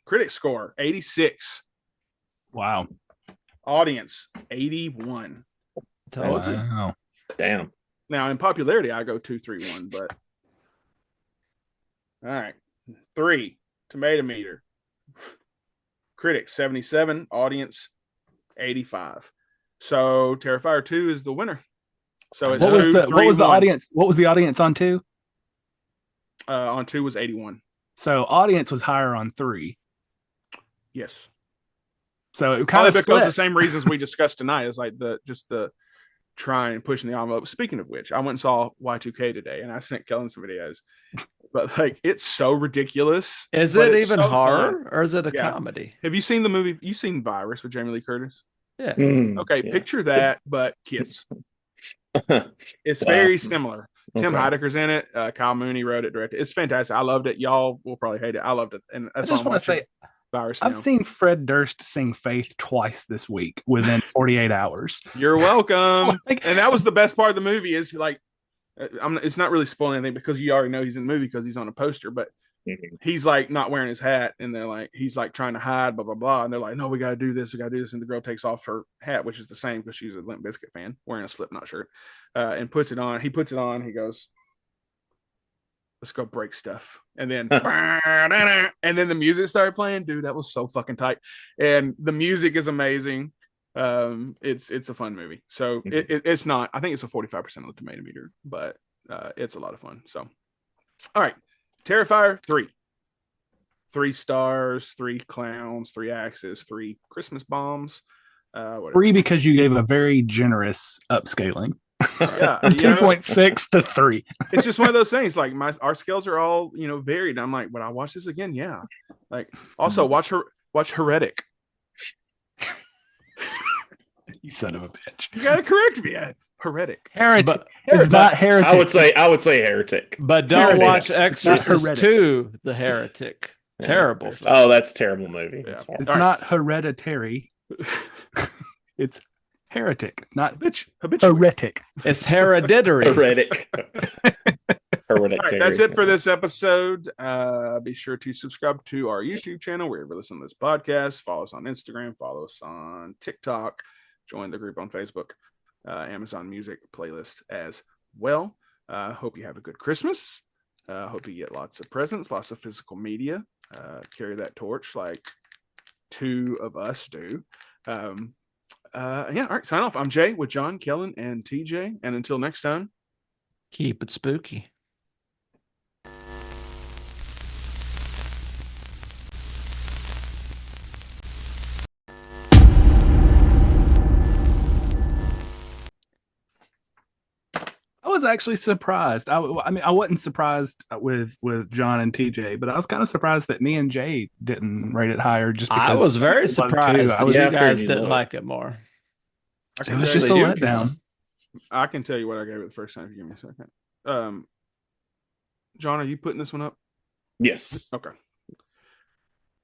critic score 86. Wow. Audience 81. Told you. Wow. Damn. Now in popularity, I go 2-3-1, but all right. 3 tomato meter. Critic 77, audience 85. So Terrifier 2 is the winner. So it's what was the audience? What was the audience on 2? On 2 was 81. So audience was higher on 3. Yes. So it kind of because split. the same reasons we discussed tonight is like the trying pushing the envelope. Speaking of which, I went and saw Y2K today, and I sent Kellen some videos. But like, it's so ridiculous. Is but it it's even so horror fun. or is it a Yeah. comedy? Have you seen the movie? You've seen Virus with Jamie Lee Curtis? Yeah. Okay, Yeah. picture that, but kids. It's Wow. very similar. Tim Okay. Heidecker's in it. Kyle Mooney wrote it, directed. It's fantastic. I loved it. Y'all will probably hate it. I loved it, and I that's why just I'm want to watching say, Virus I've now. seen Fred Durst sing Faith twice this week within 48 hours. You're welcome. Like- And that was the best part of the movie. Is like, it's not really spoiling anything because you already know he's in the movie because he's on a poster, but. Mhm. He's like not wearing his hat, and they're like, he's like trying to hide, blah blah blah, and they're like, no, we gotta do this, and the girl takes off her hat, which is the same because she's a Limp Bizkit fan, wearing a Slipknot shirt, and puts it on. He puts it on. He goes, "Let's go break stuff," and then and then the music started playing. Dude, that was so fucking tight, and the music is amazing. It's a fun movie. So it's not. I think it's a 45% on the tomato meter, but it's a lot of fun. So, all right. Terrifier 3. 3 stars, 3 clowns, 3 axes, 3 Christmas bombs. Whatever. 3 because you gave a very generous upscaling. Yeah, From 2.6 to 3. It's just one of those things. Like our scales are all varied. I'm like, would I watch this again? Yeah. Like also watch Heretic. You son of a bitch. You gotta correct me. Heretic. Heretic. But- It's not heretic. I would say heretic. But don't Heretic. watch Exorcist Heretic. 2, The Heretic. Yeah. Terrible film. Oh, that's a terrible movie. Yeah. It's horrible. It's All right. not hereditary. It's heretic, not Habitual. heretic. It's hereditary. Heretic. Heretic. All right, that's it for this episode. Be sure to subscribe to our YouTube channel wherever you listen to this podcast. Follow us on Instagram. Follow us on TikTok. Join the group on Facebook. Amazon Music playlist as well. Hope you have a good Christmas. Hope you get lots of presents, lots of physical media. Carry that torch like 2 of us do. Yeah, all right, sign off. I'm Jay with John, Kellen, and TJ. And until next time, Keep it spooky. I was actually surprised. I mean, I wasn't surprised with John and TJ, but I was kind of surprised that me and Jay didn't rate it higher. Just because I was very it was surprised too. that I was, you Yeah, I figured guys you didn't would. like it more. I it can was tell just a you- letdown. I can tell you what I gave it the first time if you give me a second. John, are you putting this one up? Yes. Okay.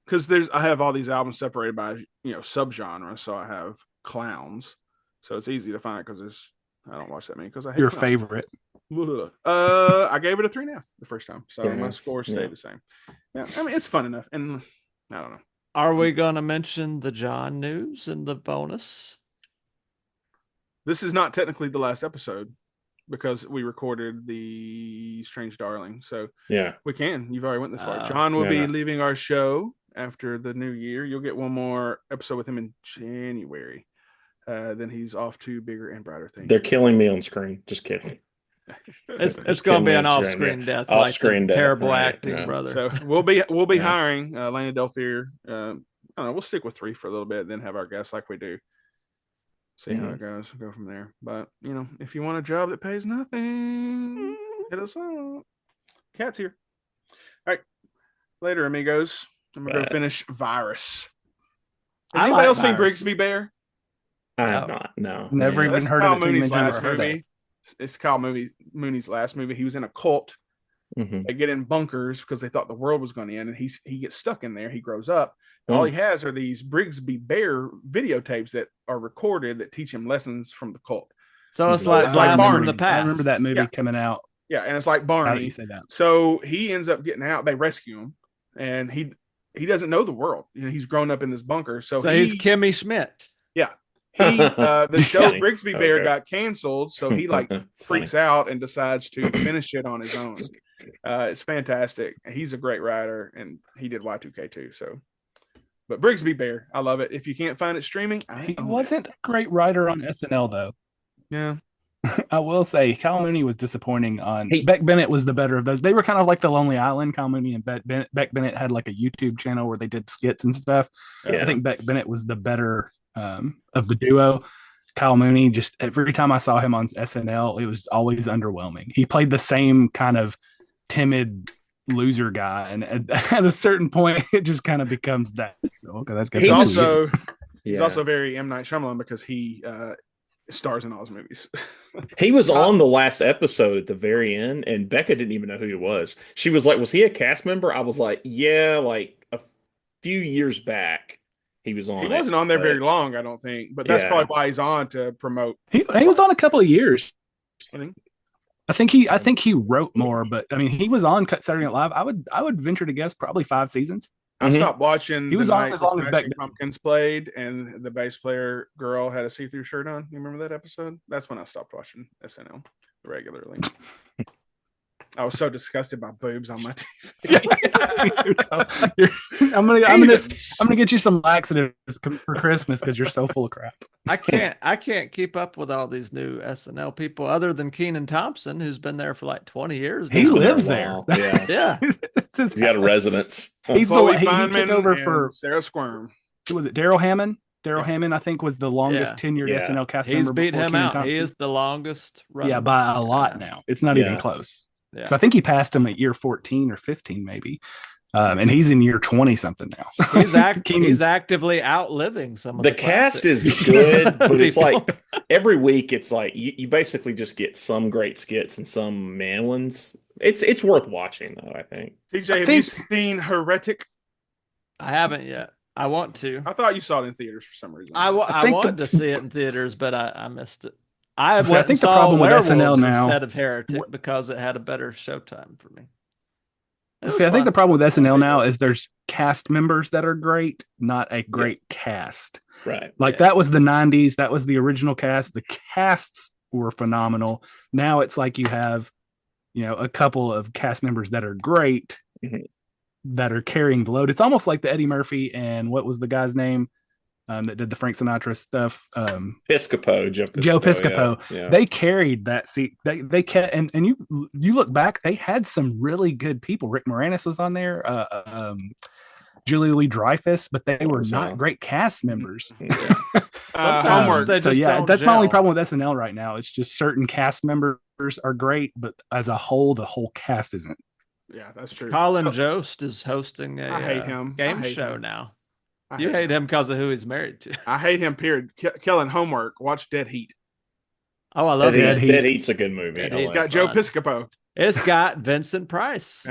Because I have all these albums separated by subgenre. So I have clowns. So it's easy to find because I don't watch that many because I hate Your clowns. favorite. I gave it a 3.5 the first time. So my 3.5, score stayed yeah. the same. Yeah, I mean it's fun enough. And I don't know. Are we going to mention the John news in the bonus? This is not technically the last episode because we recorded the Strange Darling. So Yeah. we can. You've already went this far. Oh. John will Yeah. be leaving our show after the new year. You'll get one more episode with him in January. Then he's off to bigger and brighter things. They're killing me on screen. Just kidding. It's Just going to be kidding, an yeah. off-screen death, Off-screen like the death, terrible right, acting, yeah. brother. So we'll be Yeah. hiring Lana Delphir. I don't know. We'll stick with 3 for a little bit, then have our guests like we do. See how it goes. We'll go from there. But if you want a job that pays nothing, hit us up. Cat's here. All right. Later, amigos. I'm gonna go Bye. finish Virus. I Has anybody like else seen Virus. Brigsby Bear? I have No. not. No. Never Yeah. even That's heard Kyle of it. till you Mooney's mentioned it. last heard of movie. It's Kyle Mooney's last movie. He was in a cult. Mhm. They get in bunkers because they thought the world was going to end, and he gets stuck in there. He grows up. And all he has are these Brigsby Bear videotapes that are recorded that teach him lessons from the cult. So it's It's like like Blast from Barney. the I Past. I remember that movie Yeah. coming out. Yeah, and it's like Now that Barney. you say that. So he ends up getting out. They rescue him, and he doesn't know the world. He's grown up in this bunker. So, So he's Kimmy Schmidt. the show Funny. Brigsby Bear Okay. got canceled, so he It's funny. freaks out and decides to finish it on his own. It's fantastic. He's a great writer, and he did Y2K too. So, but Brigsby Bear, I love it. If you can't find it streaming, He wasn't a great writer on SNL though. Yeah, I will say Kyle Mooney was disappointing on Hey. Beck Bennett was the better of those. They were kind of like the Lonely Island. Kyle Mooney and Beck Bennett had like a YouTube channel where they did skits and stuff. Yeah. I think Beck Bennett was the better of the duo. Kyle Mooney, just every time I saw him on SNL, it was always underwhelming. He played the same kind of timid loser guy, and at a certain point, it just kind of becomes that. So okay, that's good. He's also very M. Night Shyamalan because he stars in all his movies. He was on the last episode at the very end, and Becca didn't even know who he was. She was like, "Was he a cast member?" I was like, "Yeah, like a few years back, he was on." He wasn't on there very long, I don't think, but that's probably why he's on to promote. He was on a couple of years. I think he wrote more, but I mean, he was on Saturday Night Live. I would venture to guess probably 5 seasons. I stopped watching. He was on as long as Smashing Pumpkins played, and the bass player girl had a see-through shirt on. You remember that episode? That's when I stopped watching SNL regularly. I was so disgusted by boobs on my TV. I'm gonna get you some laxatives for Christmas because you're so full of crap. I can't keep up with all these new SNL people other than Kenan Thompson, who's been there for like 20 years. He lives there. Yeah. He's got a residence. He's the one he took over for Sarah Squirm. Who was it? Daryl Hammond. Daryl Hammond, I think, was the longest tenured SNL cast member. He's beat him Kenan out. Thompson. He is the longest runner. Yeah, by a lot now. It's not even close. Yeah. So I think he passed him at year 14 or 15, maybe. And he's in year 20 something now. He's actively outliving some of the cast is good, but it's like every week it's like you basically just get some great skits and some man ones. It's worth watching though, I think. TJ, have you seen Heretic? I haven't yet. I want to. I thought you saw it in theaters for some reason. I wanted to see it in theaters, but I missed it. I think the problem with SNL now instead of Heretic because it had a better showtime for me. I think the problem with SNL now is there's cast members that are great, not a great cast. Right. Like that was the 90s. That was the original cast. The casts were phenomenal. Now it's like you have, a couple of cast members that are great that are carrying the load. It's almost like the Eddie Murphy and what was the guy's name? That did the Frank Sinatra stuff. Piscopo, Joe Piscopo. Yeah. They carried that seat. They kept, and you look back, they had some really good people. Rick Moranis was on there, Julia Louis-Dreyfus, but they were not great cast members. Homework. That's my only problem with SNL right now. It's just certain cast members are great, but as a whole, the whole cast isn't. Yeah, that's true. Colin Jost is hosting a I hate him. game show now. You hate him because of who he's married to. I hate him, period. Kellen, homework. Watch Dead Heat. Oh, I love Dead Heat. Dead Heat's a good movie. It's got Joe Piscopo. It's got Vincent Price.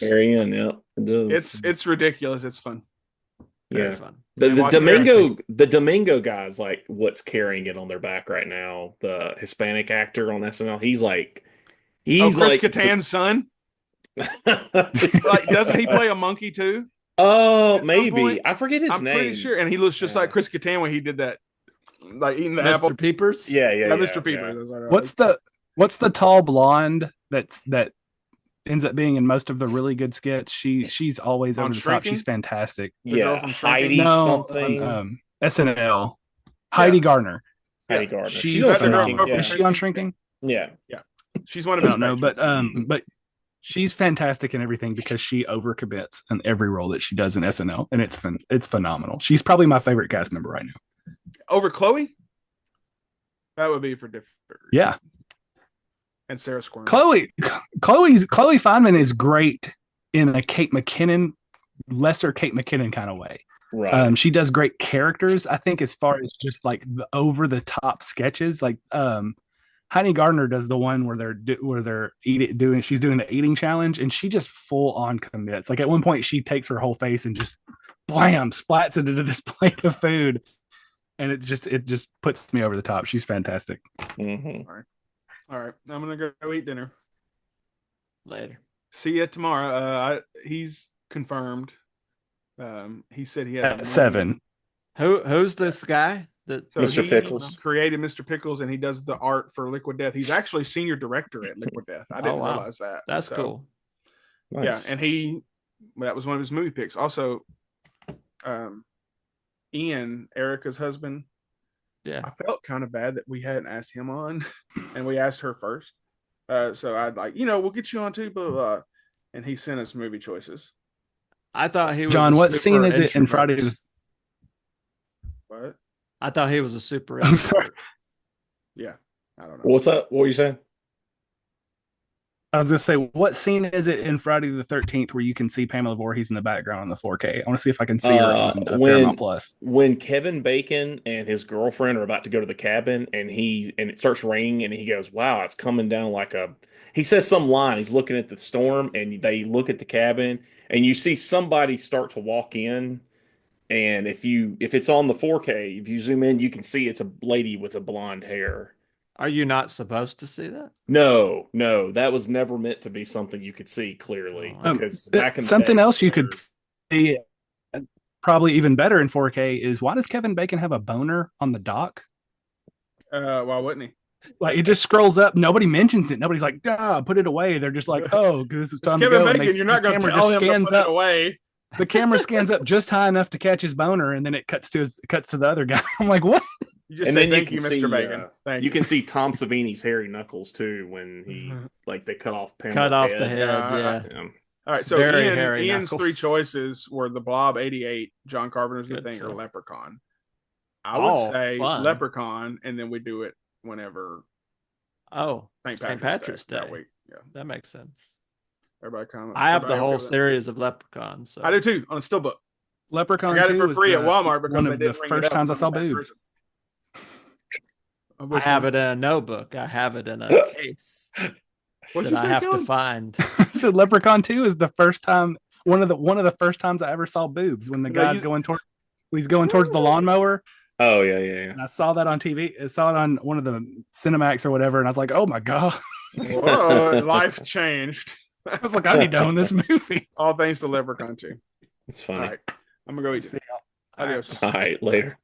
Very in, yeah. It does. It's ridiculous. It's fun. Very fun. The Domingo guy's like what's carrying it on their back right now. The Hispanic actor on SNL. He's Chris Kattan's son. Doesn't he play a monkey too? Oh, maybe. I forget his name. I'm pretty sure. And he looks just like Chris Kattan when he did that, like eating the Mr. apple. Peepers? Yeah, Mr. Peepers. Yeah. What's the tall blonde that ends up being in most of the really good skits? She's always over the top. She's fantastic. Heidi something. SNL. Heidi Gardner. Heidi Gardner. She's phenomenal. Is she on Shrinking? Yeah. She's one of his. No, but she's fantastic in everything because she overcommits in every role that she does in SNL, and it's phenomenal. She's probably my favorite cast member right now. Over Chloe? That would be for different. Yeah. And Sarah Squirm. Chloe Feynman is great in a lesser Kate McKinnon kind of way. Right. She does great characters. I think as far as just like the over the top sketches, like Heidi Gardner does the one where she's doing the eating challenge, and she just full on commits. Like at one point, she takes her whole face and just blam splats it into this plate of food, and it just puts me over the top. She's fantastic. Mm-hmm. All right, I'm gonna go eat dinner later. See you tomorrow. He's confirmed. He said he has at 7. Who's this guy? Mr. Pickles created Mr. Pickles, and he does the art for Liquid Death. He's actually senior director at Liquid Death. I didn't realize that. That's cool. Nice. Yeah, and that was one of his movie picks. Also, Ian, Erica's husband. Yeah, I felt kind of bad that we hadn't asked him on, and we asked her first. So I'd we'll get you on too, blah, blah, blah. And he sent us movie choices. I thought he was John. What scene is it in Friday? What? I thought he was a super. I'm sorry. Yeah, I don't know. What's up? What were you saying? I was gonna say, what scene is it in Friday the 13th where you can see Pamela Voorhees in the background on the 4K? I want to see if I can see her on Paramount Plus. When Kevin Bacon and his girlfriend are about to go to the cabin, and it starts raining, and he goes, "Wow, it's coming down like a." He says some line. He's looking at the storm, and they look at the cabin, and you see somebody start to walk in. And if it's on the 4K, if you zoom in, you can see it's a lady with a blonde hair. Are you not supposed to see that? No, that was never meant to be something you could see clearly. Because back in the something day, else you could see, probably even better in 4K, is why does Kevin Bacon have a boner on the dock? Why wouldn't he? Like it just scrolls up. Nobody mentions it. Nobody's like, put it away. They're just like, oh, because it's time to Kevin go. Bacon, you're not going to tell him to put it away. The camera scans up just high enough to catch his boner, and then it cuts to the other guy. I'm like, what? You just say, thank you, Mr. Bacon. Thank you can see Tom Savini's hairy knuckles too when he they cut off Pamela's head. The head. Yeah. All right, so Ian's three choices were The Blob, 88, John Carpenter's The Thing, or Leprechaun. I would say fun. Leprechaun, and then we do it whenever. St. Patrick's Day. That week. Yeah, that makes sense. Everybody comment. I have the whole series of Leprechaun. So I do too on a steelbook. Leprechaun. I got it for free at Walmart because one of the first times I saw boobs. I have it in a notebook. I have it in a case that I have to find. So Leprechaun 2 is the first time, one of the first times I ever saw boobs, when the guy's going towards the lawnmower. Oh yeah. And I saw that on TV. I saw it on one of the Cinemax or whatever, and I was like, oh my god, whoa, life changed. I was like, I need to own this movie. All thanks to Leprechaun 2. It's funny. All right, I'm gonna go eat it. Adios. All right, later.